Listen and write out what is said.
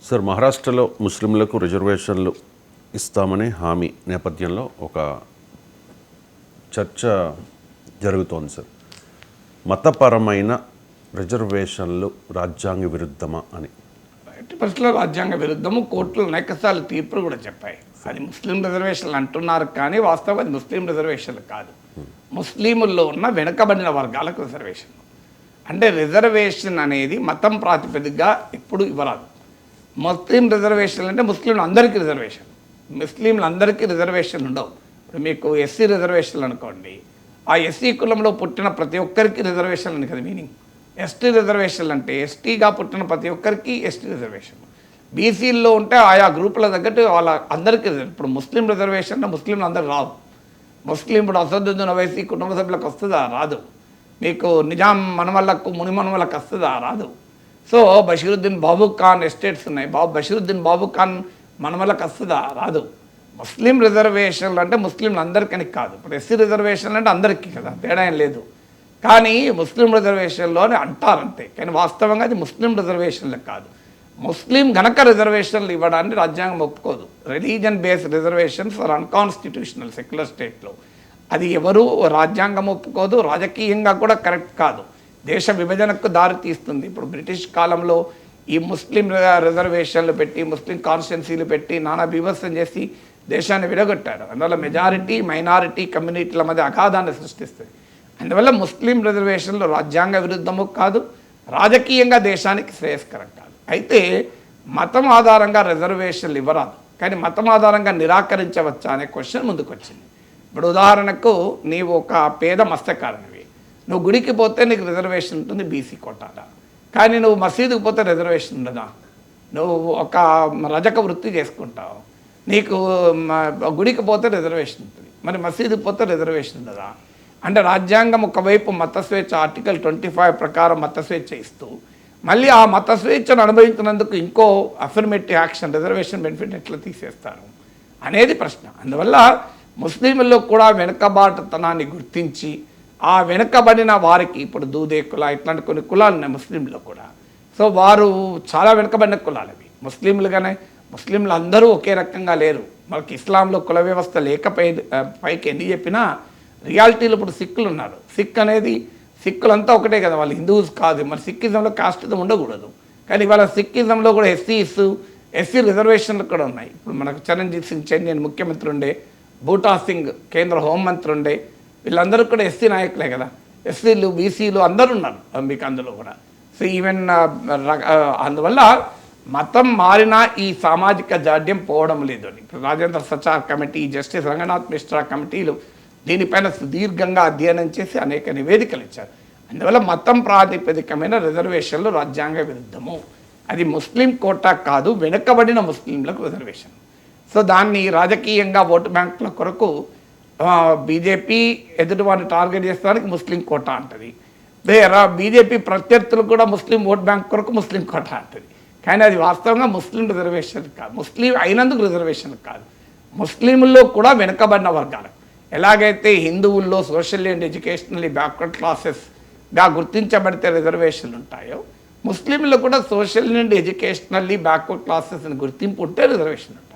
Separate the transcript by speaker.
Speaker 1: Sir, మహారాష్ట్రలో ముస్లింలకు రిజర్వేషన్లు ఇస్తామనే హామీ నేపథ్యంలో ఒక చర్చ జరుగుతోంది సార్. మతపరమైన రిజర్వేషన్లు రాజ్యాంగ విరుద్ధమా అని.
Speaker 2: ఎట్టి పరిస్థితుల్లో రాజ్యాంగ విరుద్ధము. కోర్టులు అనేకసార్లు తీర్పులు కూడా చెప్పాయి. అది ముస్లిం రిజర్వేషన్లు అంటున్నారు, కానీ వాస్తవం అది ముస్లిం రిజర్వేషన్లు కాదు. ముస్లింల్లో ఉన్న వెనుకబడిన వర్గాలకు రిజర్వేషన్. అంటే రిజర్వేషన్ అనేది మతం ప్రాతిపదికగా ఎప్పుడు ఇవ్వరాదు. ముస్లిం రిజర్వేషన్లు అంటే ముస్లింలు అందరికీ రిజర్వేషన్, ముస్లింలు అందరికీ రిజర్వేషన్ ఉండవు. ఇప్పుడు మీకు ఎస్సీ రిజర్వేషన్లు అనుకోండి, ఆ ఎస్సీ కులంలో పుట్టిన ప్రతి ఒక్కరికి రిజర్వేషన్లు అని కదా మీనింగ్. ఎస్టీ రిజర్వేషన్లు అంటే ఎస్టీగా పుట్టిన ప్రతి ఒక్కరికి ఎస్టీ రిజర్వేషన్. బీసీల్లో ఉంటే ఆయా గ్రూపుల తగ్గట్టు వాళ్ళ అందరికీ. ఇప్పుడు ముస్లిం రిజర్వేషన్ అంటే ముస్లింలు అందరు రావు. ముస్లిం ఇప్పుడు అసదుద్దీన్ ఓవైసీ కుటుంబ సభ్యులకు వస్తుందా? రాదు. మీకు నిజాం మనవళ్ళకు ముని మనవళ్ళకు వస్తుందా? రాదు. సో బషీరుద్దీన్ బాబు ఖాన్ ఎస్టేట్స్ ఉన్నాయి, బషీరుద్దీన్ బాబు ఖాన్ మనవళ్ళకు వస్తుందా? రాదు. ముస్లిం రిజర్వేషన్లు అంటే ముస్లింలు అందరికని కాదు. ఇప్పుడు ఎస్సీ రిజర్వేషన్లు అంటే అందరికీ కదా, తేడా ఏం లేదు. కానీ ముస్లిం రిజర్వేషన్లోనే అంటారంతే, కానీ వాస్తవంగా అది ముస్లిం రిజర్వేషన్లు కాదు. ముస్లిం గనక రిజర్వేషన్లు ఇవ్వడాన్ని రాజ్యాంగం ఒప్పుకోదు. Religion based reservations are unconstitutional secular స్టేట్లో. అది ఎవరు రాజ్యాంగం ఒప్పుకోదు, రాజకీయంగా కూడా కరెక్ట్ కాదు, దేశ విభజనకు దారి తీస్తుంది. ఇప్పుడు బ్రిటిష్ కాలంలో ఈ ముస్లిం రిజర్వేషన్లు పెట్టి, ముస్లిం కాన్స్టిట్యున్సీలు పెట్టి నానా బీభత్సం చేసి దేశాన్ని విడగొట్టారు. అందువల్ల మెజారిటీ మైనారిటీ కమ్యూనిటీల మధ్య అగాధాన్ని సృష్టిస్తుంది. అందువల్ల ముస్లిం రిజర్వేషన్లు రాజ్యాంగ విరుద్ధము కాదు, రాజకీయంగా దేశానికి శ్రేయస్కరం కాదు. అయితే మతం ఆధారంగా రిజర్వేషన్లు ఇవ్వరాదు, కానీ మతం ఆధారంగా నిరాకరించవచ్చా అనే క్వశ్చన్ ముందుకు వచ్చింది. ఇప్పుడు ఉదాహరణకు నీవు ఒక పేద మత్స్యకారునివి, నువ్వు గుడికి పోతే నీకు రిజర్వేషన్ ఉంటుంది బీసీ కోటాలో, కానీ నువ్వు మసీదుకు పోతే రిజర్వేషన్ ఉండదా? నువ్వు ఒక రజక వృత్తి చేసుకుంటావు, నీకు గుడికి పోతే రిజర్వేషన్ ఉంటుంది, మరి మసీదుకు పోతే రిజర్వేషన్ ఉండదా? అంటే రాజ్యాంగం ఒకవైపు మత స్వేచ్ఛ ఆర్టికల్ 25 ప్రకారం మత స్వేచ్ఛ ఇస్తూ, మళ్ళీ ఆ మత స్వేచ్ఛను అనుభవించినందుకు ఇంకో అఫర్మేటివ్ యాక్షన్ రిజర్వేషన్ బెనిఫిట్ ఎట్లా తీసేస్తారు అనేది ప్రశ్న. అందువల్ల ముస్లింల్లో కూడా వెనుకబాటుతనాన్ని గుర్తించి ఆ వెనుకబడిన వారికి, ఇప్పుడు దూదే కుల ఇట్లాంటి కొన్ని కులాలు ఉన్నాయి ముస్లింలో కూడా. సో వారు చాలా వెనుకబడిన కులాలు అవి. ముస్లింలుగానే ముస్లింలు అందరూ ఒకే రకంగా లేరు. మనకి ఇస్లాంలో కుల వ్యవస్థ పైకి ఎన్ని చెప్పినా రియాలిటీలో ఇప్పుడు సిక్కులు ఉన్నారు. సిక్ అనేది సిక్కులంతా ఒకటే కదా, వాళ్ళు హిందూస్ కాదు. మరి సిక్కిజంలో కాస్టిజం ఉండకూడదు, కానీ ఇవాళ సిక్కిజంలో కూడా ఎస్సీ రిజర్వేషన్లు కూడా ఉన్నాయి. ఇప్పుడు మనకు చరణ్జీత్ సింగ్ చన్నీ ముఖ్యమంత్రి ఉండే, బూటా సింగ్ కేంద్ర హోంమంత్రి ఉండే, వీళ్ళందరూ కూడా ఎస్సీ నాయకులే కదా. ఎస్సీలు బీసీలు అందరూ ఉన్నారు మీకు అందులో కూడా. సో ఈవెన్ అందువల్ల మతం మారినా ఈ సామాజిక జాడ్యం పోవడం లేదు అని ఇప్పుడు రాజేంద్ర సచార్ కమిటీ, జస్టిస్ రంగనాథ్ మిశ్రా కమిటీలు దీనిపైన సుదీర్ఘంగా అధ్యయనం చేసి అనేక నివేదికలు ఇచ్చారు. అందువల్ల మతం ప్రాతిపదికమైన రిజర్వేషన్లు రాజ్యాంగ విరుద్ధము. అది ముస్లిం కోటా కాదు, వెనుకబడిన ముస్లింలకు రిజర్వేషన్. సో దాన్ని రాజకీయంగా ఓటు బ్యాంకుల కొరకు బీజేపీ ఎదుటివారిని టార్గెట్ చేస్తానికి ముస్లిం కోటా అంటుంది. బీజేపీ ప్రత్యర్థులు కూడా ముస్లిం ఓట్ బ్యాంక్ కొరకు ముస్లిం కోటా అంటుంది, కానీ అది వాస్తవంగా ముస్లిం రిజర్వేషన్ కాదు. ముస్లిం అయినందుకు రిజర్వేషన్ కాదు. ముస్లింల్లో కూడా వెనుకబడిన వర్గాలు, ఎలాగైతే హిందువుల్లో సోషల్ అండ్ ఎడ్యుకేషనల్లీ బ్యాక్వర్డ్ క్లాసెస్గా గుర్తించబడితే రిజర్వేషన్లు ఉంటాయో, ముస్లింలు కూడా social and educationally backward classes అని గుర్తింపు ఉంటే రిజర్వేషన్ ఉంటుంది.